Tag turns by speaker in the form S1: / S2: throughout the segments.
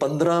S1: 15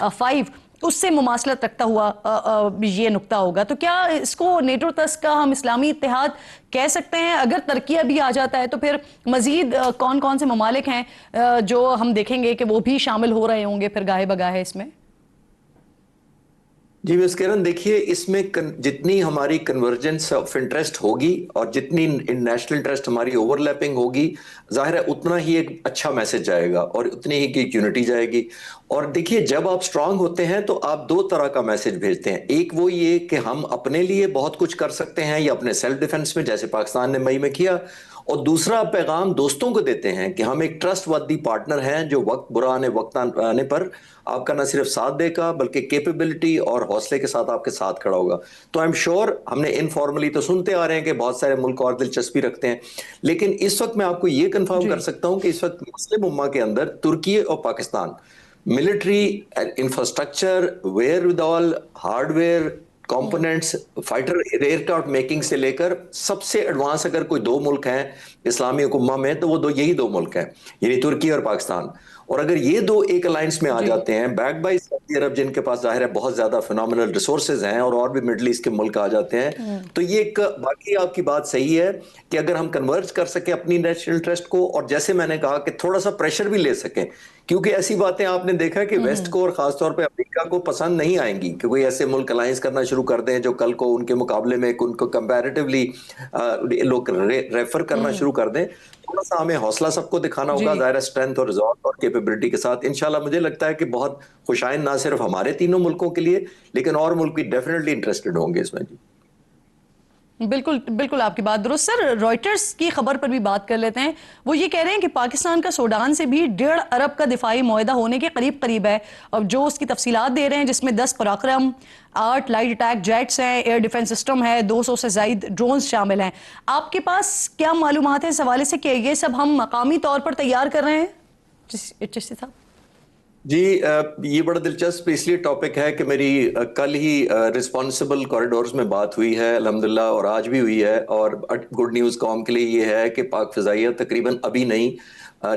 S2: 5, اس سے مماثلت رکھتا ہوا یہ نقطہ ہوگا. تو کیا اس کو نیٹو تسک کا ہم اسلامی اتحاد کہہ سکتے ہیں؟ اگر ترکیہ بھی آ جاتا ہے تو پھر مزید کون کون سے ممالک ہیں جو ہم دیکھیں گے کہ وہ بھی شامل ہو رہے ہوں گے پھر گاہے بگاہے اس میں؟
S1: جی مس کرن، دیکھیے اس میں جتنی ہماری کنورجنس آف انٹرسٹ ہوگی اور جتنی نیشنل انٹرسٹ ہماری اوور لیپنگ ہوگی، ظاہر ہے اتنا ہی ایک اچھا میسج جائے گا اور اتنی ہی کی یونٹی جائے گی. اور دیکھیے جب آپ سٹرونگ ہوتے ہیں تو آپ دو طرح کا میسج بھیجتے ہیں. ایک وہ یہ کہ ہم اپنے لیے بہت کچھ کر سکتے ہیں یا اپنے سیلف ڈیفنس میں، جیسے پاکستان نے مئی میں کیا. اور دوسرا پیغام دوستوں کو دیتے ہیں کہ ہم ایک ٹرسٹ ودی پارٹنر ہیں جو وقت برا آنے وقت آنے پر آپ کا نہ صرف ساتھ دے گا بلکہ کیپیبلٹی اور حوصلے کے ساتھ آپ کے ساتھ کھڑا ہوگا. تو ایم شور ہم نے انفارملی تو سنتے آ رہے ہیں کہ بہت سارے ملک اور دلچسپی رکھتے ہیں، لیکن اس وقت میں آپ کو یہ کنفرم کر سکتا ہوں کہ اس وقت مسلم امہ کے اندر ترکی اور Pakistan military infrastructure, where with all hardware components, fighter aircraft making سے لے کر سب سے ایڈوانس اگر کوئی دو ملک ہیں اسلامی حکومت میں تو وہ یہی دو ملک ہیں، یعنی ترکی اور پاکستان. اور اگر یہ دو ایک الائنس میں آ جاتے ہیں بیک بائی سعودی عرب جن کے پاس ظاہر ہے بہت زیادہ فینومینل ریسورسز ہیں اور بھی مڈل ایسٹ کے ملک آ جاتے ہیں، تو یہ ایک باقی آپ کی بات صحیح ہے کہ اگر ہم کنورج کر سکیں اپنی نیشنل انٹرسٹ کو، اور جیسے میں نے کہا کہ تھوڑا سا پریشر بھی لے سکیں، کیونکہ ایسی باتیں آپ نے دیکھا کہ ویسٹ کو اور خاص طور پہ امریکہ کو پسند نہیں آئیں گی کہ کوئی ایسے ملک الائنس کرنا شروع کر دیں جو کل کو ان کے مقابلے میں ان کو کمپیریٹیولی لوگ ریفر کرنا شروع کر دیں. تھوڑا سا ہمیں حوصلہ سب کو دکھانا ہوگا، ظاہر اسٹرینتھ اور ریزولٹ اور کیپیبلٹی کے ساتھ. انشاءاللہ مجھے لگتا ہے کہ بہت خوشائند نہ صرف ہمارے تینوں ملکوں کے لیے لیکن اور ملک بھی ڈیفینیٹلی انٹرسٹڈ ہوں گے اس میں. جی
S2: بالکل بالکل آپ کی بات درست. سر رائٹرز کی خبر پر بھی بات کر لیتے ہیں. وہ یہ کہہ رہے ہیں کہ پاکستان کا سوڈان سے بھی 1.5 ارب کا دفاعی معاہدہ ہونے کے قریب ہے. اب جو اس کی تفصیلات دے رہے ہیں جس میں 10 پراکرم 8 لائٹ اٹیک جیٹس ہیں، ایئر ڈیفنس سسٹم ہے، 200 سے زائد ڈرونز شامل ہیں. آپ کے پاس کیا معلومات ہیں اس حوالے سے کہ یہ سب ہم مقامی طور پر تیار کر رہے ہیں؟ چشتی صاحب
S1: جی یہ بڑا دلچسپ اس لیے ٹاپک ہے کہ میری کل ہی رسپانسبل کوریڈورز میں بات ہوئی ہے الحمدللہ، اور آج بھی ہوئی ہے. اور گڈ نیوز قوم کے لیے یہ ہے کہ پاک فضائیہ تقریباً ابھی نہیں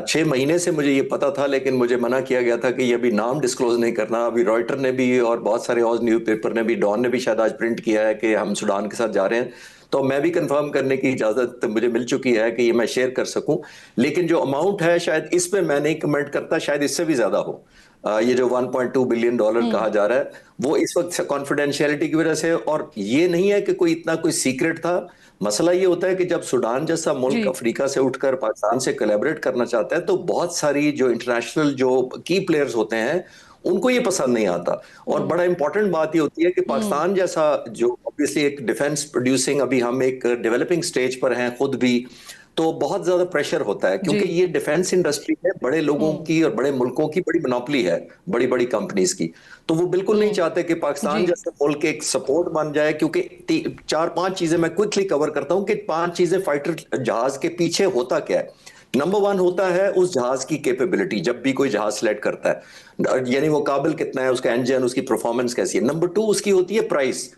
S1: 6 مہینے سے مجھے یہ پتا تھا، لیکن مجھے منع کیا گیا تھا کہ یہ ابھی نام ڈسکلوز نہیں کرنا. ابھی رائٹر نے بھی اور بہت سارے اور نیوز پیپر نے بھی، ڈان نے بھی شاید آج پرنٹ کیا ہے کہ ہم سوڈان کے ساتھ جا رہے ہیں. تو میں بھی کنفرم کرنے کی اجازت مجھے مل چکی ہے کہ یہ میں شیئر کر سکوں. لیکن جو اماؤنٹ ہے شاید اس پہ میں نہیں کمنٹ کرتا، شاید اس سے بھی زیادہ ہو. یہ جو $1.2 بلین کہا جا رہا ہے وہ اس وقت کانفیڈینشیلٹی کی وجہ سے، اور یہ نہیں ہے کہ کوئی اتنا کوئی سیکرٹ تھا. مسئلہ یہ ہوتا ہے کہ جب سوڈان جیسا ملک افریقہ سے اٹھ کر پاکستان سے کولیبریٹ کرنا چاہتا ہے تو بہت ساری جو انٹرنیشنل جو کی پلیئرز ہوتے ہیں ان کو یہ پسند نہیں آتا. اور بڑا امپورٹنٹ بات یہ ہوتی ہے کہ پاکستان جیسا جو obviously ایک ڈیفنس پروڈیوسنگ، ابھی ہم ایک ڈیولپنگ سٹیج پر ہیں خود بھی، تو بہت زیادہ پریشر ہوتا ہے کیونکہ یہ ڈیفنس انڈسٹری ہے بڑے لوگوں کی اور بڑے ملکوں کی بڑی منوپلی ہے بڑی بڑی کمپنیز کی. تو وہ بالکل نہیں چاہتے کہ پاکستان جیسے ملک ایک سپورٹ بن جائے، کیونکہ 4-5 چیزیں میں کوئکلی کور کرتا ہوں کہ 5 چیزیں فائٹر جہاز کے پیچھے ہوتا کیا ہے. نمبر 1 ہوتا ہے اس جہاز کی کیپیبلٹی، جب بھی کوئی جہاز سلیکٹ کرتا ہے یعنی وہ قابل کتنا ہے، اس کا انجن، اس کی پرفارمنس کیسی ہے. نمبر 2 اس کی ہوتی ہے پرائس.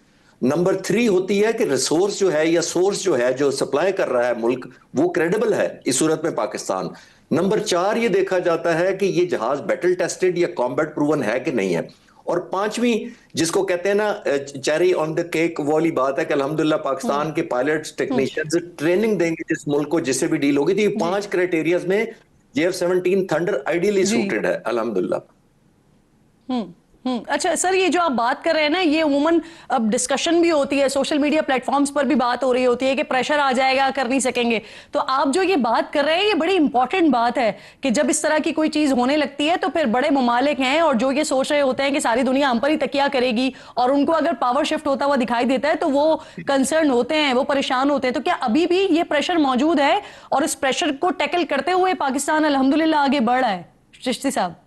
S1: نمبر 3 ہوتی ہے کہ ریسورس جو ہے یا سورس جو ہے جو سپلائی کر رہا ہے ملک وہ کریڈیبل ہے، اس صورت میں پاکستان. نمبر 4 یہ دیکھا جاتا ہے کہ یہ جہاز بیٹل ٹیسٹڈ یا کامبیٹ پروون ہے کہ نہیں ہے. اور 5ویں جس کو کہتے ہیں نا چیری آن دا کیک والی بات ہے کہ الحمدللہ پاکستان کے پائلٹس ٹیکنیشینز ٹریننگ دیں گے جس ملک کو جس سے بھی ڈیل ہوگی. تو یہ 5 کرائٹیریاز میں JF-17 تھنڈر آئیڈیلی سوٹڈ ہے الحمدللہ.
S2: اچھا سر، یہ جو آپ بات کر رہے ہیں نا، یہ عموماً اب ڈسکشن بھی ہوتی ہے، سوشل میڈیا پلیٹ فارمز پر بھی بات ہو رہی ہوتی ہے کہ پریشر آ جائے گا، کر نہیں سکیں گے. تو آپ جو یہ بات کر رہے ہیں یہ بڑی امپورٹنٹ بات ہے کہ جب اس طرح کی کوئی چیز ہونے لگتی ہے تو پھر بڑے ممالک ہیں اور جو یہ سوچ رہے ہوتے ہیں کہ ساری دنیا ہم پر ہی تکیہ کرے گی اور ان کو اگر پاور شفٹ ہوتا ہوا دکھائی دیتا ہے تو وہ کنسرن ہوتے ہیں، وہ پریشان ہوتے ہیں. تو کیا ابھی بھی یہ پریشر موجود ہے اور اس پریشر کو ٹیکل کرتے ہوئے پاکستان الحمدللہ آگے بڑھ رہا ہے؟ چشتی صاحب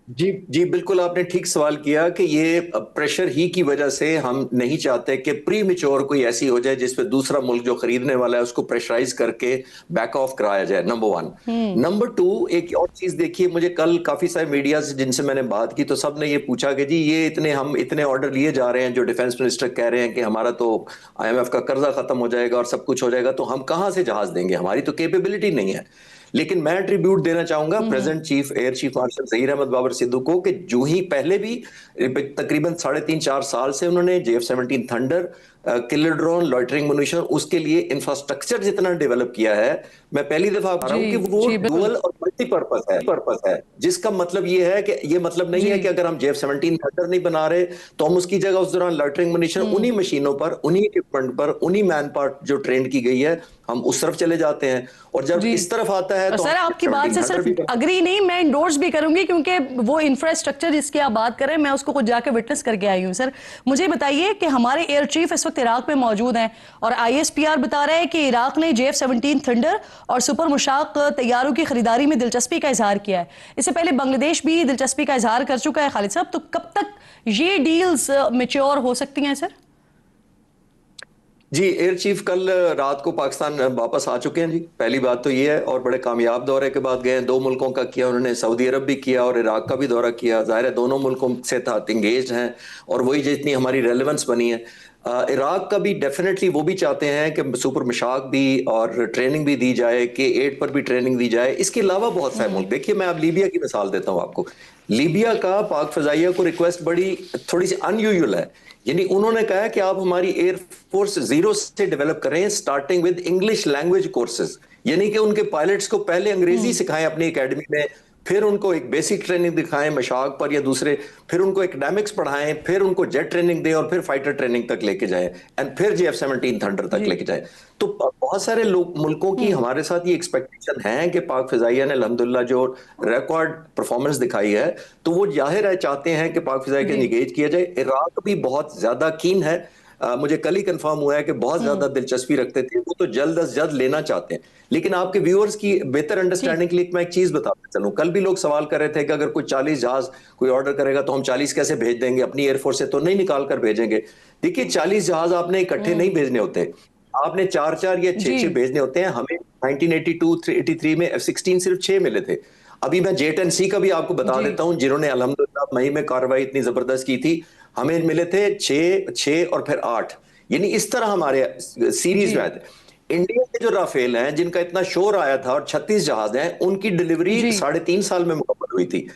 S1: جی بالکل آپ نے ٹھیک سوال کیا کہ یہ پریشر ہی کی وجہ سے ہم نہیں چاہتے کہ پری میچور کوئی ایسی ہو جائے جس پہ دوسرا ملک جو خریدنے والا ہے اس کو پریشرائز کر کے بیک آف کرایا جائے. نمبر 1. نمبر 2 ایک اور چیز دیکھیے، مجھے کل کافی سارے میڈیا سے جن سے میں نے بات کی تو سب نے یہ پوچھا کہ جی یہ ہم اتنے آرڈر لیے جا رہے ہیں، جو ڈیفنس منسٹر کہہ رہے ہیں کہ ہمارا تو IMF کا قرضہ ختم ہو جائے گا اور سب کچھ ہو جائے گا، تو ہم کہاں سے جہاز دیں گے، ہماری تو کیپیبلٹی نہیں ہے. لیکن میں ٹریبیوٹ دینا چاہوں گا present chief air chief marshal Zaheer Ahmed Babar Sidhu کو کہ جو ہی پہلے بھی تقریباً 3.5-4 سال سے انہوں نے JF-17 تھنڈر کلر ڈرون لوٹرنگ منیشن اس کے لیے انفراسٹرکچر جتنا ڈیولپ کیا ہے، میں پہلی دفعہ بتا رہا ہوں کہ وہ ڈوئل اور ملٹی پرپس ہے، جس کا مطلب یہ ہے کہ یہ مطلب نہیں ہے کہ اگر ہم JF-17 تھنڈر نہیں بنا رہے تو ہم اس کی جگہ اس دوران لوٹرنگ منیشن انہی مشینوں پر، انہی اکوپمنٹ پر، انہی مین پارٹ جو ٹرین کی گئی ہے ہم اس طرف چلے جاتے ہیں. اور جب اس طرف آتا ہے تو
S2: سر آپ کی بات سے صرف اگری نہیں، میں انڈورس بھی کروں گی کیونکہ وہ انفراسٹرکچر جس کی آپ بات کر رہے ہیں میں اس کو خود جا کے وٹنس کر کے آئی ہوں. سر مجھے بتائیے کہ ہمارے ایئر چیف اس وقت عراق میں موجود ہیں اور ISPR بتا رہا ہے کہ عراق نے JF-17 تھنڈر اور سپر مشاق طیاروں کی خریداری میں دلچسپی کا اظہار کیا ہے. اس سے پہلے بنگلہ دیش بھی دلچسپی کا اظہار کر چکا ہے. خالد صاحب، تو کب تک یہ ڈیلز میچور ہو سکتی ہیں سر؟
S1: جی، ایئر چیف کل رات کو پاکستان واپس آ چکے ہیں جی، پہلی بات تو یہ ہے، اور بڑے کامیاب دورے کے بعد گئے ہیں. 2 ملکوں کا کیا انہوں نے، سعودی عرب بھی کیا اور عراق کا بھی دورہ کیا. ظاہر ہے دونوں ملکوں سے انگیجڈ ہیں اور وہی جتنی ہماری ریلیونس بنی ہے. عراق کا بھی ڈیفینیٹلی وہ بھی چاہتے ہیں کہ سپر مشاق بھی اور ٹریننگ بھی دی جائے، K8 پر بھی ٹریننگ دی جائے. اس کے علاوہ بہت سارے ملک، دیکھیے میں اب لیبیا کی مثال دیتا ہوں آپ کو. لیبیا کا پاک فضائیہ کو ریکویسٹ بڑی تھوڑی سی ان یوزول ہے، یعنی انہوں نے کہا کہ آپ ہماری ایئر فورس زیرو سے ڈیولپ کریں، starting with English language courses, یعنی کہ ان کے پائلٹس کو پہلے انگریزی سکھائیں اپنی اکیڈمی میں، پھر ان کو ایک بیسک ٹریننگ دکھائیں مشاق پر یا دوسرے، پھر ان کو ایکڈیمکس پڑھائیں، پھر ان کو جیٹ ٹریننگ دیں اور پھر فائٹر ٹریننگ تک لے کے جائیں، اینڈ پھر JF-17 تھنڈر تک لے کے جائیں. تو بہت سارے ملکوں کی ہمارے ساتھ یہ ایکسپیکٹیشن ہے کہ پاک فضائیہ نے الحمدللہ جو ریکارڈ پرفارمنس دکھائی ہے تو وہ ظاہر ہے چاہتے ہیں کہ پاک فضائیہ کے انگیج کیا جائے. عراق بھی بہت زیادہ کین ہے، مجھے کل ہی کنفرم ہوا ہے کہ بہت زیادہ دلچسپی رکھتے تھے، وہ تو جلد از جلد لینا چاہتے ہیں. لیکن آپ کے ویورز کی بہتر انڈرسٹینڈنگ کے لیے میں ایک چیز بتاتا چلوں. کل بھی لوگ سوال کر رہے تھے کہ اگر کوئی 40 جہاز کوئی آرڈر کرے گا تو ہم 40 کیسے بھیج دیں گے، اپنی ایئر فورس سے تو نہیں نکال کر بھیجیں گے. دیکھیے 40 جہاز آپ نے اکٹھے نہیں بھیجنے ہوتے، آپ نے 4 یا 6 بھیجنے ہوتے ہیں. ہمیں 1982-83 میں F-16 صرف 6 ملے تھے. ابھی میں J-10C کا بھی آپ کو بتا دیتا ہوں، جنہوں نے الحمدللہ مئی میں کارروائی اتنی زبردست کی تھی. ہمیں ملے تھے 6 اور پھر 8، یعنی اس طرح ہمارے سیریز میں آئے تھے. انڈیا کے جو رافیل ہیں جن کا اتنا شور آیا تھا اور 36 جہاز ہیں، ان کی ڈیلیوری 3.5 سال میں مکمل ہوئی تھی.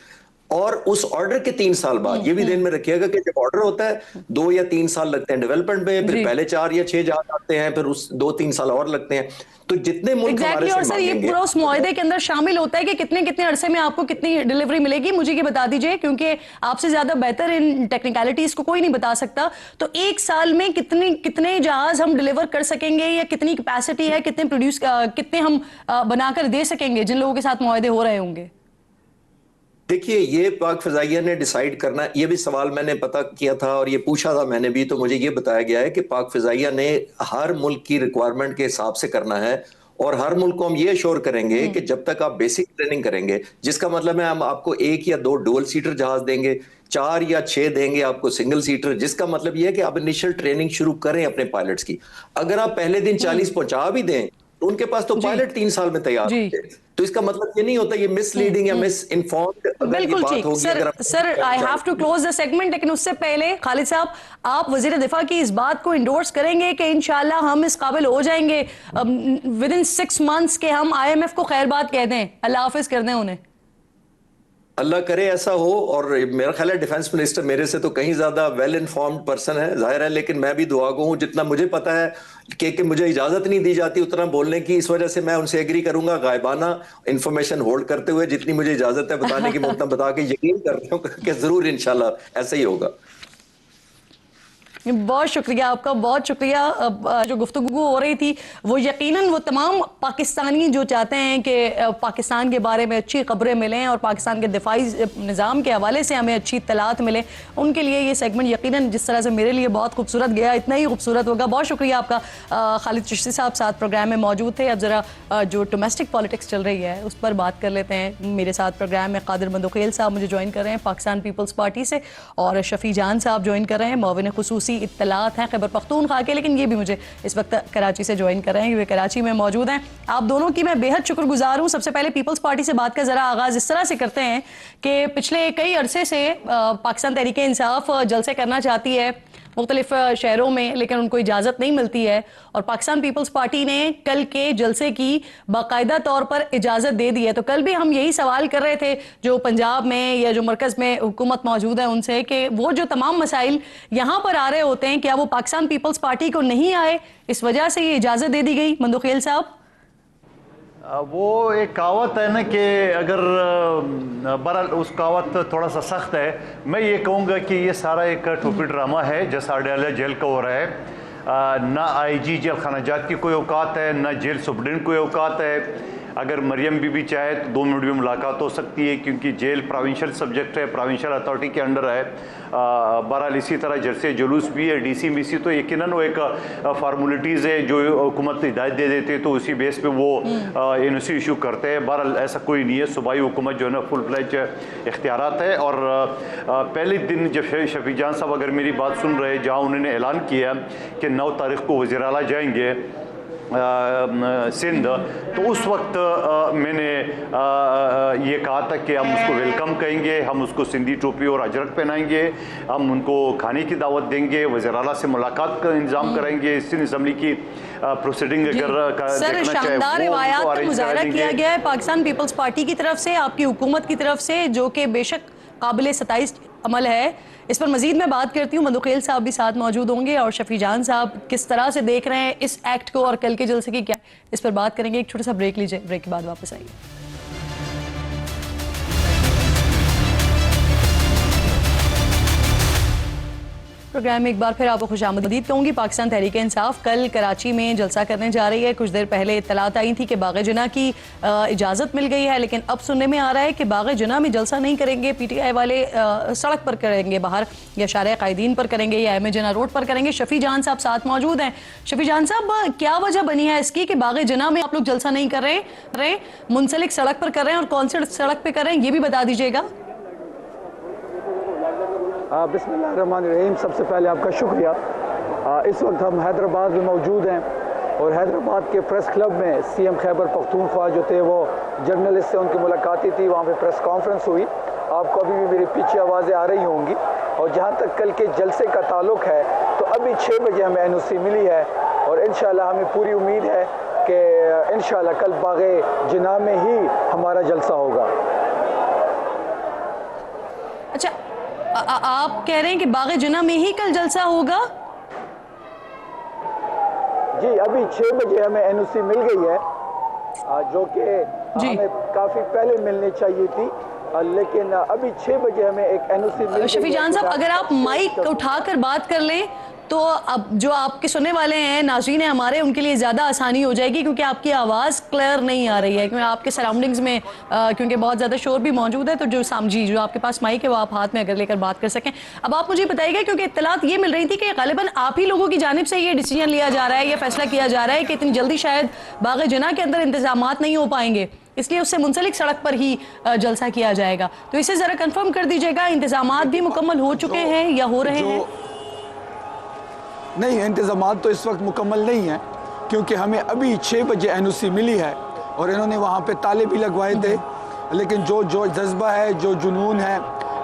S1: اور اس آرڈر کے 3 سال بعد، یہ بھی ذہن میں رکھیے گا کہ جب آرڈر ہوتا ہے 2 یا 3 سال لگتے ہیں ڈیولپمنٹ میں، پھر پہلے 4 یا 6 جہاز آتے ہیں، پھر اس 2-3 سال اور لگتے ہیں. تو جتنے ملک ہمارے سے
S2: سر یہ پورا اس معاہدے کے اندر شامل ہوتا ہے کہ کتنے عرصے میں آپ کو کتنی ڈیلیوری ملے گی. مجھے یہ بتا دیجئے کیونکہ آپ سے زیادہ بہتر ان ٹیکنیکلٹیز کو کوئی نہیں بتا سکتا. تو 1 سال میں کتنے جہاز ہم ڈیلیور کر سکیں گے، یا کتنی کیپیسٹی ہے، کتنے ہم بنا کر دے سکیں گے جن لوگوں کے ساتھ معاہدے ہو رہے ہوں گے؟
S1: دیکھیے یہ پاک فضائیہ نے ڈیسائیڈ کرنا. یہ بھی سوال میں نے پتا کیا تھا اور یہ پوچھا تھا میں نے بھی، تو مجھے یہ بتایا گیا ہے کہ پاک فضائیہ نے ہر ملک کی ریکوائرمنٹ کے حساب سے کرنا ہے، اور ہر ملک کو ہم یہ اشور کریں گے کہ جب تک آپ بیسک ٹریننگ کریں گے، جس کا مطلب ہے ہم آپ کو 1 یا 2 ڈوئل سیٹر جہاز دیں گے، 4 یا 6 دیں گے آپ کو سنگل سیٹر، جس کا مطلب یہ ہے کہ آپ انیشل ٹریننگ شروع کریں اپنے پائلٹس کی. اگر آپ پہلے دن 40 پہنچا بھی دیں تو ان کے پاس تو پائلٹ 3 سال میں تیار ہوتے ہیں. تو اس کا مطلب یہ نہیں ہوتا یہ مس لیڈنگ یا مس انفارمڈ
S2: بالکل ٹھیک. سر I have to close the segment، لیکن اس سے پہلے خالد صاحب آپ وزیر دفاع کی اس بات کو انڈورس کریں گے کہ انشاءاللہ ہم اس قابل ہو جائیں گے within 6 months کہ ہم IMF کو خیر بات کہہ دیں، اللہ حافظ کر دیں انہیں؟
S1: اللہ کرے ایسا ہو. اور میرا خیال ہے ڈیفنس منسٹر میرے سے تو کہیں زیادہ ویل انفارمڈ پرسن ہے ظاہر ہے، لیکن میں بھی دعا گو ہوں. جتنا مجھے پتا ہے کہ مجھے اجازت نہیں دی جاتی اتنا بولنے کی، اس وجہ سے میں ان سے ایگری کروں گا غائبانہ انفارمیشن ہولڈ کرتے ہوئے. جتنی مجھے اجازت ہے بتانے کی میں اتنا بتا کے یقین کرتا ہوں کہ ضرور انشاءاللہ ایسا ہی ہوگا.
S2: بہت شکریہ آپ کا، بہت شکریہ. جو گفتگو ہو رہی تھی وہ یقیناً وہ تمام پاکستانی جو چاہتے ہیں کہ پاکستان کے بارے میں اچھی خبریں ملیں اور پاکستان کے دفاعی نظام کے حوالے سے ہمیں اچھی اطلاعات ملیں، ان کے لیے یہ سیگمنٹ یقیناً جس طرح سے میرے لیے بہت خوبصورت گیا اتنا ہی خوبصورت ہوگا. بہت شکریہ آپ کا. خالد چشتی صاحب ساتھ پروگرام میں موجود تھے. اب ذرا جو ڈومیسٹک پالیٹکس چل رہی ہے اس پر بات کر لیتے ہیں. میرے ساتھ پروگرام میں قادر مندوخیل صاحب مجھے جوائن کر رہے ہیں پاکستان پیپلز پارٹی سے، اور شفیع جان صاحب جوائن کر رہے ہیں، معاون خصوصی اطلاعات ہیں خیبر پختونخوا کے، لیکن یہ بھی مجھے اس وقت کراچی سے جوائن کر رہے ہیں، یہ کراچی میں موجود ہیں. آپ دونوں کی میں بے حد شکر گزار ہوں. سب سے پہلے پیپلز پارٹی سے بات کا ذرا آغاز اس طرح سے کرتے ہیں کہ پچھلے کئی عرصے سے پاکستان تحریک انصاف جلسے کرنا چاہتی ہے مختلف شہروں میں، لیکن ان کو اجازت نہیں ملتی ہے، اور پاکستان پیپلز پارٹی نے کل کے جلسے کی باقاعدہ طور پر اجازت دے دی ہے۔ تو کل بھی ہم یہی سوال کر رہے تھے جو پنجاب میں یا جو مرکز میں حکومت موجود ہے ان سے، کہ وہ جو تمام مسائل یہاں پر آ رہے ہوتے ہیں، کیا وہ پاکستان پیپلز پارٹی کو نہیں آئے، اس وجہ سے یہ اجازت دے دی گئی؟ مندوخیل صاحب،
S3: وہ ایک کہاوت ہے نا کہ اگر برحال اس کہاوت تھوڑا سا سخت ہے، میں یہ کہوں گا کہ یہ سارا ایک ٹوپی ڈرامہ ہے جیسا اڈیالہ جیل کا ہو رہا ہے۔ نہ آئی جی جیل خانہ جات کی کوئی اوقات ہے، نہ جیل سپرڈنٹ کوئی اوقات ہے۔ اگر مریم بی بی چاہے تو 2 منٹ میں ملاقات ہو سکتی ہے، کیونکہ جیل پروونشل سبجیکٹ ہے، پروونشل اتھارٹی کے انڈر ہے۔ بہرحال اسی طرح جلسے جلوس بھی ہے، ڈی سی می سی، تو یقیناً وہ ایک فارمولیٹیز ہے جو حکومت ہدایت دے دیتے تو اسی بیس پہ وہ این او سی ایشو کرتے ہیں۔ بہرحال ایسا کوئی نہیں ہے، صوبائی حکومت جو ہے نا فل فلیج اختیارات ہے۔ اور پہلے دن جب شفیع جان صاحب اگر میری بات سن رہے، جہاں انہوں نے اعلان کیا کہ 9 تاریخ کو وزیر اعلیٰ جائیں گے سندھ، تو اس وقت میں نے یہ کہا تھا کہ ہم اس کو ویلکم کہیں گے، ہم اس کو سندھی ٹوپی اور اجرک پہنائیں گے، ہم ان کو کھانے کی دعوت دیں گے، وزیر اعلیٰ سے ملاقات کا انتظام کریں گے، سندھ اسمبلی کی پروسیڈنگ اگر
S2: سر شاندار روایات کا مظاہرہ کیا گیا ہے پاکستان پیپلز پارٹی کی طرف سے، آپ کی حکومت کی طرف سے، جو کہ بے شک قابل ستائش عمل ہے۔ اس پر مزید میں بات کرتی ہوں، مندوخیل صاحب بھی ساتھ موجود ہوں گے، اور شفیع جان صاحب کس طرح سے دیکھ رہے ہیں اس ایکٹ کو اور کل کے جلسے کی کیا، اس پر بات کریں گے۔ ایک چھوٹا سا بریک لیجئے، بریک کے بعد واپس آئیے۔ پروگرام میں ایک بار پھر آپ کو خوش آمدید کہوں گی۔ پاکستان تحریک انصاف کل کراچی میں جلسہ کرنے جا رہی ہے۔ کچھ دیر پہلے اطلاعات آئی تھی کہ باغ جناح کی اجازت مل گئی ہے، لیکن اب سننے میں آ رہا ہے کہ باغ جناح میں جلسہ نہیں کریں گے، پی ٹی آئی والے سڑک پر کریں گے، باہر یا شارع قائدین پر کریں گے، یا ایم اے جناح روڈ پر کریں گے۔ شفیع جان صاحب ساتھ موجود ہیں۔ شفیع جان صاحب، کیا وجہ بنی ہے اس کی کہ باغ جناح میں آپ لوگ جلسہ نہیں کر رہے، منسلک سڑک پر کر رہے ہیں، اور کون سی سڑک پہ کر رہے ہیں یہ بھی بتا دیجیے گا۔
S4: بسم اللہ الرحمن الرحیم۔ سب سے پہلے آپ کا شکریہ۔ اس وقت ہم حیدرآباد میں موجود ہیں، اور حیدرآباد کے پریس کلب میں سی ایم خیبر پختونخوا جو تھے وہ جرنلسٹ سے ان کی ملاقاتی تھی، وہاں پہ پریس کانفرنس ہوئی۔ آپ کو ابھی بھی میری پیچھے آوازیں آ رہی ہوں گی۔ اور جہاں تک کل کے جلسے کا تعلق ہے تو ابھی 6 بجے ہمیں این او سی ملی ہے، اور انشاءاللہ ہمیں پوری امید ہے کہ انشاءاللہ کل باغ جناح میں ہی ہمارا جلسہ ہوگا۔
S2: اچھا، آپ کہہ رہے ہیں کہ باغ جناح میں ہی کل جلسہ ہوگا؟
S4: جی، ابھی 6 بجے ہمیں این او سی مل گئی ہے، جو کہ ہمیں کافی پہلے ملنی چاہیے تھی، لیکن ابھی 6 بجے ہمیں ایک این او سی مل گئی ہے۔
S2: شفیع جان صاحب، اگر آپ مائک اٹھا کر بات کر لیں تو اب جو آپ کے سننے والے ہیں، ناظرین ہیں ہمارے، ان کے لیے زیادہ آسانی ہو جائے گی، کیونکہ آپ کی آواز کلیئر نہیں آ رہی ہے، کیونکہ آپ کے سراؤنڈنگز میں کیونکہ بہت زیادہ شور بھی موجود ہے، تو جو آپ کے پاس مائک ہے وہ آپ ہاتھ میں اگر لے کر بات کر سکیں۔ اب آپ مجھے بتائیے گا، کیونکہ اطلاعات یہ مل رہی تھی کہ غالباً آپ ہی لوگوں کی جانب سے یہ ڈیسیجن لیا جا رہا ہے، یہ فیصلہ کیا جا رہا ہے کہ اتنی جلدی شاید باغ جناح کے اندر انتظامات نہیں ہو پائیں گے، اس لیے اس سے منسلک سڑک پر ہی جلسہ کیا جائے گا۔ تو اسے ذرا کنفرم کر دیجیے گا، انتظامات بھی مکمل ہو چکے ہیں یا ہو رہے ہیں؟
S4: نہیں، انتظامات تو اس وقت مکمل نہیں ہیں، کیونکہ ہمیں ابھی 6 بجے این او سی ملی ہے، اور انہوں نے وہاں پہ تالے بھی لگوائے تھے، لیکن جو جذبہ ہے، جو جنون ہے،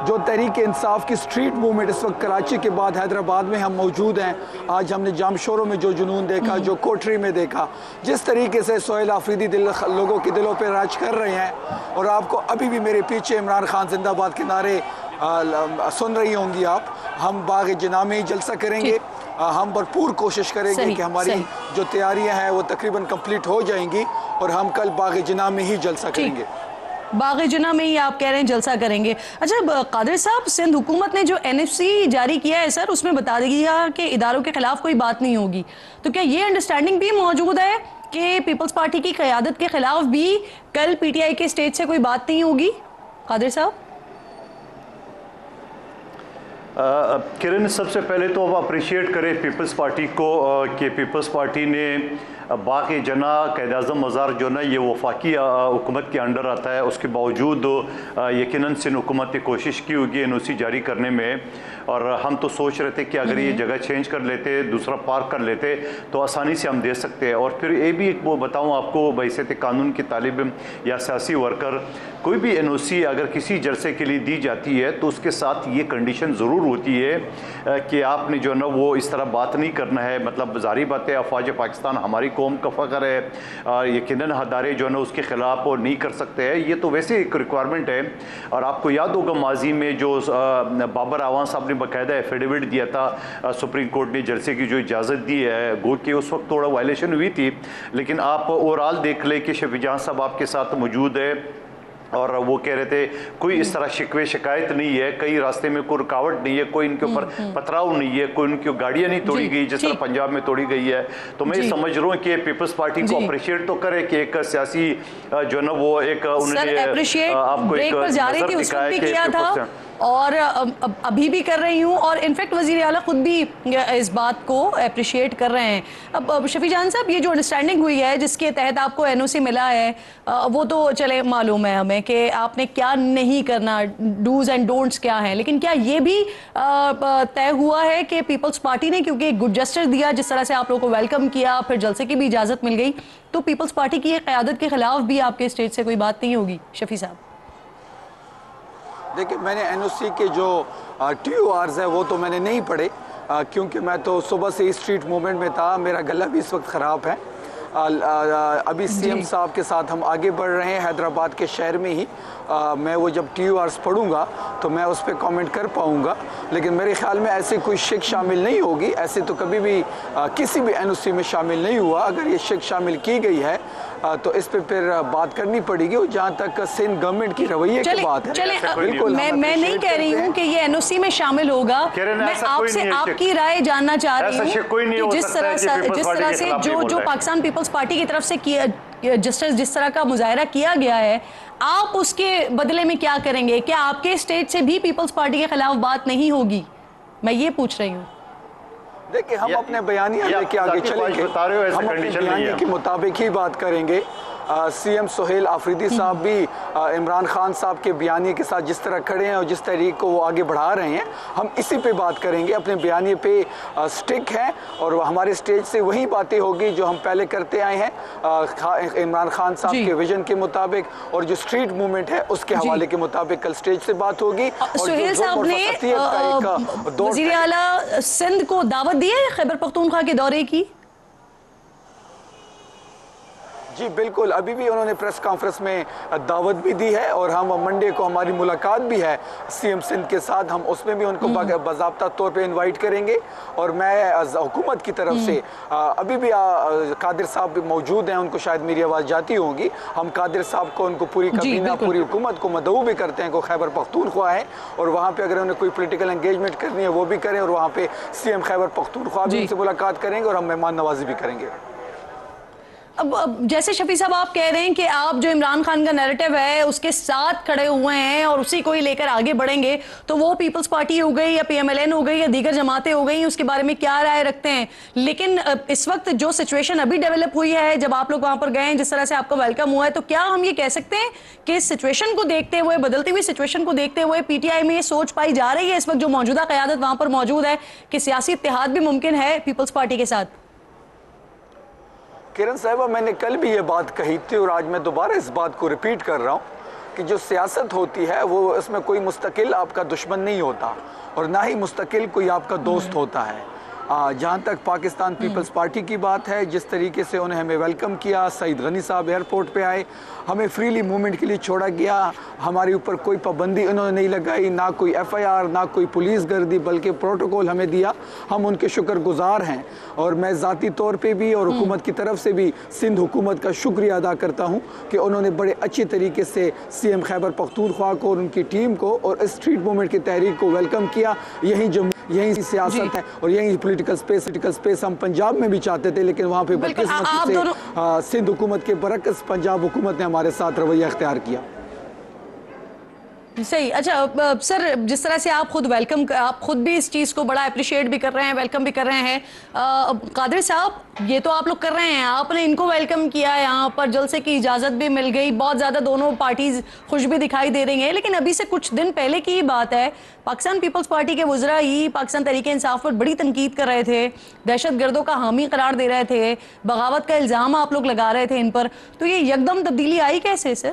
S4: جو تحریک انصاف کی سٹریٹ موومنٹ اس وقت کراچی کے بعد حیدرآباد میں ہم موجود ہیں۔ آج ہم نے جام شوروں میں جو جنون دیکھا، جو کوٹری میں دیکھا، جس طریقے سے سہیل آفریدی لوگوں کے دلوں پہ راج کر رہے ہیں، اور آپ کو ابھی بھی میرے پیچھے عمران خان زندہ باد کے نعرے سن رہی ہوں گی آپ۔ ہم باغ جناح میں ہی جلسہ کریں گے، ہم بھرپور کوشش کریں گے کہ ہماری جو تیاریاں ہیں وہ تقریباً کمپلیٹ ہو جائیں گی، اور ہم کل باغ جناح میں ہی جلسہ کریں گے۔
S2: باغ جناح میں ہی آپ کہہ رہے ہیں جلسہ کریں گے۔ اچھا قادر صاحب، سندھ حکومت نے جو این ایف سی جاری کیا ہے سر، اس میں بتا دیا کہ اداروں کے خلاف کوئی بات نہیں ہوگی، تو کیا یہ انڈرسٹینڈنگ بھی موجود ہے کہ پیپلز پارٹی کی قیادت کے خلاف بھی کل پی ٹی آئی کے اسٹیج سے کوئی بات نہیں ہوگی؟ قادر صاحب،
S3: کرن، سب سے پہلے تو اب اپریشیٹ کریں پیپلز پارٹی کو کہ پیپلز پارٹی نے باغ جناح قائد اعظم مزار جو نا یہ وفاقی حکومت کے انڈر آتا ہے، اس کے باوجود یقیناً سندھ حکومت نے کوشش کی ہوگی این او سی جاری کرنے میں، اور ہم تو سوچ رہے تھے کہ اگر یہ جگہ چینج کر لیتے، دوسرا پارک کر لیتے تو آسانی سے ہم دے سکتے ہیں۔ اور پھر یہ بھی وہ بتاؤں آپ کو، بحیثیت قانون کی طالب علم یا سیاسی ورکر، کوئی بھی NOC اگر کسی جلسے کے لیے دی جاتی ہے تو اس کے ساتھ یہ کنڈیشن ضرور ہوتی ہے کہ آپ نے جو ہے نا وہ اس طرح بات نہیں کرنا ہے. مطلب ظاہری بات ہے افواج پاکستان ہماری قوم کا فخر ہے, یقیناً ہدارے جو ہے نا اس کے خلاف وہ نہیں کر سکتے ہیں, یہ تو ویسے ایک ریکوائرمنٹ ہے. اور آپ کو یاد ہوگا ماضی میں جو بابر اعوان صاحب نے باقاعدہ ایفیڈیوٹ دیا تھا, سپریم کورٹ نے جلسے کی جو اجازت دی ہے, گو کہ اس وقت تھوڑا وائلیشن ہوئی تھی, لیکن آپ اوورال دیکھ لیں کہ شفیع جہاں صاحب آپ کے ساتھ موجود ہے اور وہ کہہ رہے تھے کوئی اس طرح شکوے شکایت نہیں ہے, کئی راستے میں کوئی رکاوٹ نہیں ہے, کوئی ان کے اوپر پتھراؤ نہیں ہے, کوئی ان کی گاڑیاں نہیں توڑی گئی جس طرح پنجاب میں توڑی گئی ہے. تو میں یہ سمجھ رہا ہوں کہ پیپلز پارٹی کو اپریشیٹ تو کرے کہ ایک سیاسی جو ہے نا وہ ایک انہوں نے آپ کو ایک نظر دکھایا کہ
S2: اور ابھی بھی کر رہی ہوں, اور انفیکٹ وزیر اعلیٰ خود بھی اس بات کو اپریشیٹ کر رہے ہیں. اب شفیع جان صاحب یہ جو انڈرسٹینڈنگ ہوئی ہے جس کے تحت آپ کو NOC ملا ہے وہ تو چلے معلوم ہے ہمیں کہ آپ نے کیا نہیں کرنا, ڈوز اینڈ ڈونٹس کیا ہیں, لیکن کیا یہ بھی طے ہوا ہے کہ پیپلز پارٹی نے کیونکہ ایک گڈ جسٹر دیا جس طرح سے آپ لوگوں کو ویلکم کیا, پھر جلسے کی بھی اجازت مل گئی, تو پیپلز پارٹی کی قیادت کے خلاف بھی آپ کے اسٹیج سے کوئی بات نہیں ہوگی شفیع صاحب؟
S4: دیکھیں میں نے NOC کے جو TORs ہے وہ تو میں نے نہیں پڑھے, کیونکہ میں تو صبح سے اسٹریٹ موومنٹ میں تھا, میرا گلا بھی اس وقت خراب ہے. ابھی CM صاحب کے ساتھ ہم آگے بڑھ رہے ہیں حیدرآباد کے شہر میں ہی. میں وہ جب TORs پڑھوں گا تو میں اس پہ کامنٹ کر پاؤں گا, لیکن میرے خیال میں ایسی کوئی شک شامل نہیں ہوگی. ایسے تو کبھی بھی کسی بھی NOC میں شامل نہیں ہوا. اگر یہ شک شامل کی گئی ہے تو اس پہ پھر بات کرنی پڑے گی. اور جہاں تک سندھ گورنمنٹ کی رویے کی بات ہے,
S2: میں نہیں کہہ رہی ہوں کہ یہ NOC میں شامل ہوگا, میں آپ سے آپ کی رائے جاننا چاہ رہی ہوں کہ جس طرح سے جو پاکستان پیپلز پارٹی کی طرف سے جس طرح کا مظاہرہ کیا گیا ہے, آپ اس کے بدلے میں کیا کریں گے؟ کیا آپ کے اسٹیج سے بھی پیپلز پارٹی کے خلاف بات نہیں ہوگی؟ میں یہ پوچھ رہی ہوں.
S4: دیکھیں ہم اپنے بیانیہ لے کے آگے چلیں گے, ہم اپنے بیانیہ کے مطابق ہی بات کریں گے. CM سہیل آفریدی صاحب بھی عمران خان صاحب کے بیانیے کے ساتھ جس طرح کھڑے ہیں اور جس طریقے کو وہ آگے بڑھا رہے ہیں, ہم اسی پہ بات کریں گے. اپنے بیانیے پہ سٹک ہیں اور ہمارے اسٹیج سے وہی باتیں ہوگی جو ہم پہلے کرتے آئے ہیں عمران خان صاحب کے ویژن کے مطابق, اور جو اسٹریٹ موومنٹ ہے اس کے حوالے کے مطابق کل اسٹیج سے بات ہوگی.
S2: سہیل صاحب نے وزیر اعلیٰ سندھ کو دعوت دی ہے خیبر پختونخوا کے دورے کی؟
S4: جی بالکل, ابھی بھی انہوں نے پریس کانفرنس میں دعوت بھی دی ہے, اور ہم منڈے کو ہماری ملاقات بھی ہے CM سندھ کے ساتھ, ہم اس میں بھی ان کو باضابطہ طور پہ انوائٹ کریں گے. اور میں حکومت کی طرف سے ابھی بھی قادر صاحب موجود ہیں, ان کو شاید میری آواز جاتی ہوگی, ہم قادر صاحب کو, ان کو پوری کابینہ پوری حکومت کو مدعو بھی کرتے ہیں کہ خیبر پختونخوا ہے, اور وہاں پہ اگر انہیں کوئی پولیٹیکل انگیجمنٹ کرنی ہے وہ بھی کریں, اور وہاں پہ CM خیبر پختونخوا بھی ان سے ملاقات کریں گے, اور ہم مہمان نوازی بھی کریں گے.
S2: اب جیسے شفیع صاحب آپ کہہ رہے ہیں کہ آپ جو عمران خان کا نیریٹو ہے اس کے ساتھ کھڑے ہوئے ہیں اور اسی کو ہی لے کر آگے بڑھیں گے, تو وہ پیپلز پارٹی ہو گئی یا PMLN ہو گئی یا دیگر جماعتیں ہو گئی, اس کے بارے میں کیا رائے رکھتے ہیں؟ لیکن اس وقت جو سچویشن ابھی ڈیولپ ہوئی ہے, جب آپ لوگ وہاں پر گئے ہیں, جس طرح سے آپ کا ویلکم ہوا ہے, تو کیا ہم یہ کہہ سکتے ہیں کہ اس سچویشن کو دیکھتے ہوئے, بدلتی ہوئی سچویشن کو دیکھتے ہوئے PTI میں یہ سوچ پائی جا رہی ہے اس وقت جو موجودہ قیادت وہاں پر موجود ہے کہ سیاسی اتحاد بھی ممکن ہے پیپلز پارٹی کے ساتھ؟
S4: کرن صاحبہ, میں نے کل بھی یہ بات کہی تھی اور آج میں دوبارہ اس بات کو ریپیٹ کر رہا ہوں کہ جو سیاست ہوتی ہے وہ اس میں کوئی مستقل آپ کا دشمن نہیں ہوتا, اور نہ ہی مستقل کوئی آپ کا دوست ہوتا ہے. جہاں تک پاکستان پیپلز پارٹی کی بات ہے, جس طریقے سے انہیں ہمیں ویلکم کیا, سعید غنی صاحب ایئرپورٹ پہ آئے, ہمیں فریلی موومنٹ کے لیے چھوڑا گیا, ہمارے اوپر کوئی پابندی انہوں نے نہیں لگائی, نہ کوئی FIR, نہ کوئی پولیس گردی, بلکہ پروٹوکول ہمیں دیا, ہم ان کے شکر گزار ہیں. اور میں ذاتی طور پہ بھی اور حکومت کی طرف سے بھی سندھ حکومت کا شکریہ ادا کرتا ہوں کہ انہوں نے بڑے اچھی طریقے سے CM خیبر پختونخوا کو اور ان کی ٹیم کو اور اس اسٹریٹ موومنٹ کی تحریک کو ویلکم کیا. یہی سیاست ہے اور یہی پولیٹیکل سپیس ہم پنجاب میں بھی چاہتے تھے, لیکن وہاں پہ بدقسمتی سے سندھ حکومت کے برعکس پنجاب حکومت نے ہمارے ساتھ رویہ اختیار کیا.
S2: صحیح. اچھا سر, جس طرح سے آپ خود بھی اس چیز کو بڑا اپریشیٹ بھی کر رہے ہیں, ویلکم بھی کر رہے ہیں, قادر صاحب یہ تو آپ لوگ کر رہے ہیں, آپ نے ان کو ویلکم کیا, یہاں پر جلسے کی اجازت بھی مل گئی, بہت زیادہ دونوں پارٹیز خوش بھی دکھائی دے رہی ہیں, لیکن ابھی سے کچھ دن پہلے کی بات ہے, پاکستان پیپلز پارٹی کے وزراء ہی پاکستان تحریک انصاف پر بڑی تنقید کر رہے تھے, دہشت گردوں کا حامی قرار دے رہے تھے, بغاوت کا الزام آپ لوگ لگا رہے تھے ان پر, تو یہ یکدم تبدیلی آئی کیسے سر؟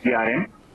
S5: PRM,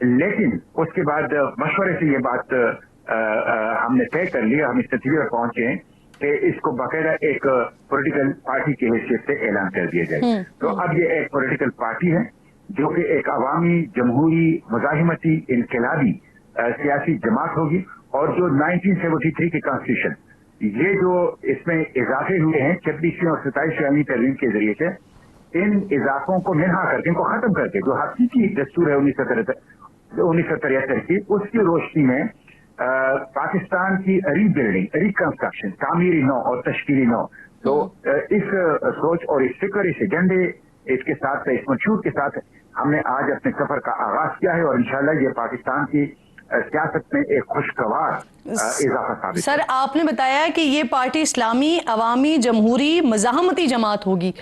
S5: لیکن اس کے بعد مشورے سے یہ بات ہم نے طے کر لیا, ہم اس نتیجے پر پہنچے ہیں کہ اس کو باقاعدہ ایک پولیٹیکل پارٹی کی حیثیت سے اعلان کر دیا جائے. تو اب یہ ایک پولیٹیکل پارٹی ہے جو کہ ایک عوامی, جمہوری, مزاحمتی, انقلابی سیاسی جماعت ہوگی, اور جو 1973 کی کانسٹیٹیوشن, یہ جو اس میں اضافے ہوئے ہیں 26ویں اور 27ویں آئینی ترمیم کے ذریعے سے, ان اضافوں کو منہا کر کے, ان کو ختم کر کے, جو حقیقی دستور ہے 1973 کی, اس کی روشنی میں پاکستان کی ری بلڈنگ, ریکنسٹرکشن, تعمیری نو اور تشکیلی نو, تو اس سوچ اور اس فکر, اس ایجنڈے, اس کے ساتھ, اس منشور کے ساتھ ہم نے آج اپنے سفر کا آغاز کیا ہے, اور انشاءاللہ یہ پاکستان کی سیاست میں ایک خوشگوار اضافہ ثابت.
S2: سر, آپ نے بتایا کہ یہ پارٹی اسلامی, عوامی, جمہوری, مزاحمتی جماعت ہوگی.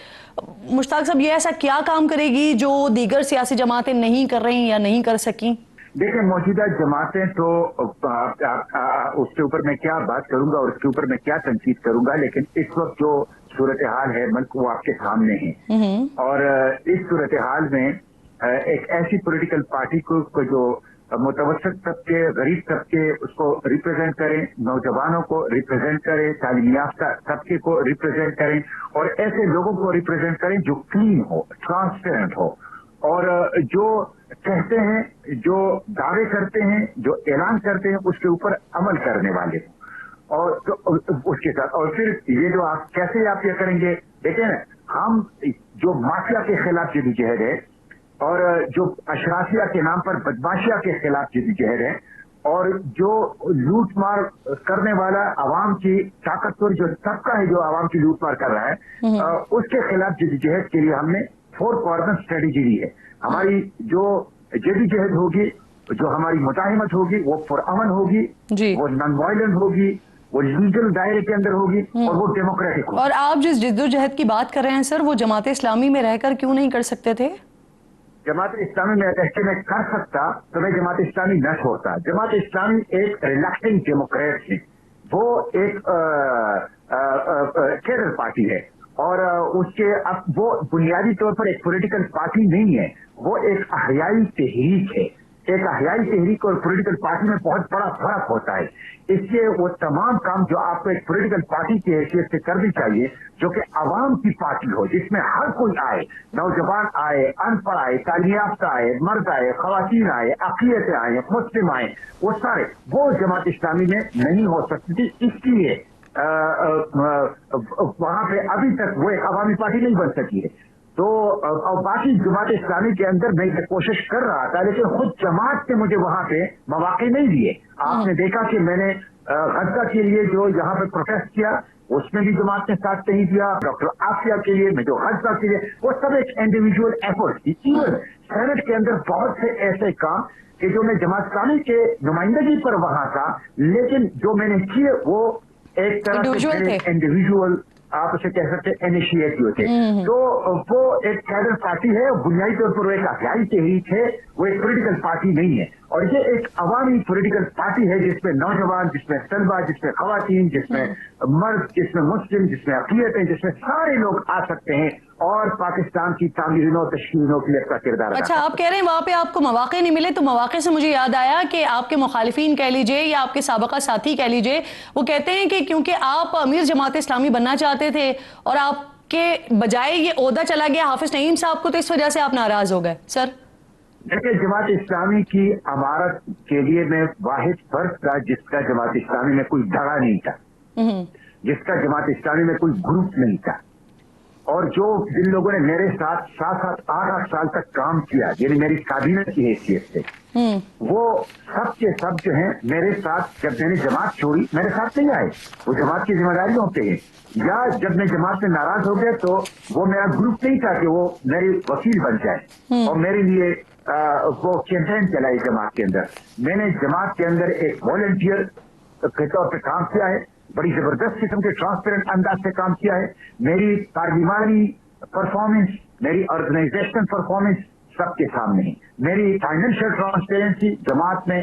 S2: مشتاق صاحب, یہ ایسا کیا کام کرے گی جو دیگر سیاسی جماعتیں نہیں کر رہی یا نہیں کر سکیں؟
S5: دیکھیں, موجودہ جماعتیں تو اس کے اوپر میں کیا بات کروں گا اور اس کے اوپر میں کیا تنقید کروں گا, لیکن اس وقت جو صورتحال ہے ملک وہ آپ کے سامنے ہے, اور اس صورتحال میں ایک ایسی پولیٹیکل پارٹی کو جو متوسط طبقے, غریب طبقے اس کو ریپرزینٹ کریں, نوجوانوں کو ریپرزینٹ کریں, تعلیم یافتہ طبقے کو ریپرزینٹ کریں, اور ایسے لوگوں کو ریپرزینٹ کریں جو کلین ہو, ٹرانسپیرنٹ ہو, اور جو کہتے ہیں, جو دعوے کرتے ہیں, جو اعلان کرتے ہیں, اس کے اوپر عمل کرنے والے ہوں. اور اس کے ساتھ, اور پھر یہ جو آپ کیسے آپ یہ کریں گے, دیکھیں نا, ہم جو مافیا کے خلاف جدوجہد ہے, اور جو اشرافیہ کے نام پر بدماشیہ کے خلاف جدوجہد ہے, اور جو لوٹ مار کرنے والا عوام کی طاقتور جو طبقہ ہے جو عوام کی لوٹ مار کر رہا ہے, اس کے خلاف جدوجہد کے لیے ہم نے 4 کارنر اسٹریٹجی دی ہے. ہماری جو جدوجہد ہوگی, جو ہماری مزاحمت ہوگی, وہ پرامن ہوگی, وہ نان وائلنٹ ہوگی, وہ لیگل دائرے کے اندر ہوگی, اور وہ ڈیموکریٹک ہوگی.
S2: اور آپ جس جدوجہد کی بات کر رہے ہیں سر, وہ جماعت اسلامی میں رہ کر کیوں نہیں کر سکتے تھے؟
S5: جماعت اسلامی میں رہ کے میں کر سکتا تو میں جماعت اسلامی نہ چھوڑتا. جماعت اسلامی ایک ریلیکسنگ ڈیموکریٹ ہے, وہ ایک کیڈر پارٹی ہے, اور اس کے اب وہ بنیادی طور پر ایک پولیٹیکل پارٹی نہیں ہے, وہ ایک احیائی تحریک ہے. ایک احیائی تحریک اور پولیٹیکل پارٹی میں بہت بڑا فرق ہوتا ہے. اس لیے وہ تمام کام جو آپ کو ایک پولیٹیکل پارٹی کی حیثیت سے کرنی چاہیے, جو کہ عوام کی پارٹی ہو, جس میں ہر کوئی آئے, نوجوان آئے, ان پڑھ آئے, تعلیم یافتہ آئے, مرد آئے, خواتین آئے, اقلیتیں آئے, مسلم آئے, وہ سارے, وہ جماعت اسلامی میں نہیں ہو سکتی تھی. اس لیے وہاں پہ ابھی تک وہ ایک عوامی پارٹی نہیں بن سکی ہے. تو اور باقی جماعت اسلامی کے اندر میں یہ کوشش کر رہا تھا, لیکن خود جماعت نے مجھے وہاں پہ مواقع نہیں دیے. آپ نے دیکھا کہ میں نے غزہ کے لیے جو یہاں پہ پروٹیسٹ کیا, اس میں بھی جماعت نے ساتھ نہیں دیا. ڈاکٹر عافیہ کے لیے, میں جو غزہ کے لیے, وہ سب ایک انڈیویجول ایفرٹ تھی. ایون سینٹ کے اندر بہت سے ایسے کام کہ جو میں جماعت اسلامی کے نمائندگی پر وہاں تھا, لیکن جو میں نے کیے وہ ایک طرح سے انڈیویجول, آپ اسے کہہ سکتے انیشیٹو تھے. تو وہ ایک کیڈر پارٹی ہے, بنیادی طور پر وہ ایک احیائی تحریک ہے, وہ ایک پولیٹیکل پارٹی نہیں ہے. اور یہ ایک عوامی پولیٹیکل پارٹی ہے جس میں نوجوان, جس میں طلبہ, جس میں خواتین, جس میں مرد, جس میں مسلم, جس میں اقلیتیں, جس میں سارے لوگ آ سکتے ہیں اور پاکستان کی تعمیر و تشکیل کے لیے اپنا کردار.
S2: اچھا, آپ کہہ رہے ہیں وہاں پہ آپ کو مواقع نہیں ملے, تو مواقع سے مجھے یاد آیا کہ آپ کے مخالفین کہہ لیجئے یا آپ کے سابقہ ساتھی کہہ لیجئے, وہ کہتے ہیں کہ کیونکہ آپ امیر جماعت اسلامی بننا چاہتے تھے اور آپ کے بجائے یہ عہدہ چلا گیا حافظ نعیم صاحب کو, تو اس وجہ سے آپ ناراض ہو گئے. سر
S5: دیکھیں, جماعت اسلامی کی عمارت کے لیے میں واحد فرد تھا جس کا جماعت اسلامی میں کوئی دھڑا نہیں تھا, جس کا جماعت اسلامی میں کوئی گروپ نہیں تھا, اور جو جن لوگوں نے میرے ساتھ 7-8 سال تک کام کیا, یعنی میری کابینہ کی حیثیت سے, وہ سب کے سب جو ہیں میرے ساتھ, جب میں نے جماعت چھوڑی میرے ساتھ نہیں آئے. وہ جماعت کی ذمہ داریوں پہ ہیں, یا جب میں جماعت سے ناراض ہو گیا تو وہ میرا گروپ نہیں تھا کہ وہ میری وکیل بن جائے اور میرے لیے وہ کیمپین چلائی جماعت کے اندر. میں نے جماعت کے اندر ایک والنٹیئر کے طور پہ کام کیا ہے, بڑی زبردست قسم کے ٹرانسپیرنٹ انداز سے کام کیا ہے. میری پارلیمانی پرفارمنس, میری آرگنائزیشنل پرفارمنس سب کے سامنے ہے. میری فائنینشیل ٹرانسپیرنسی جماعت میں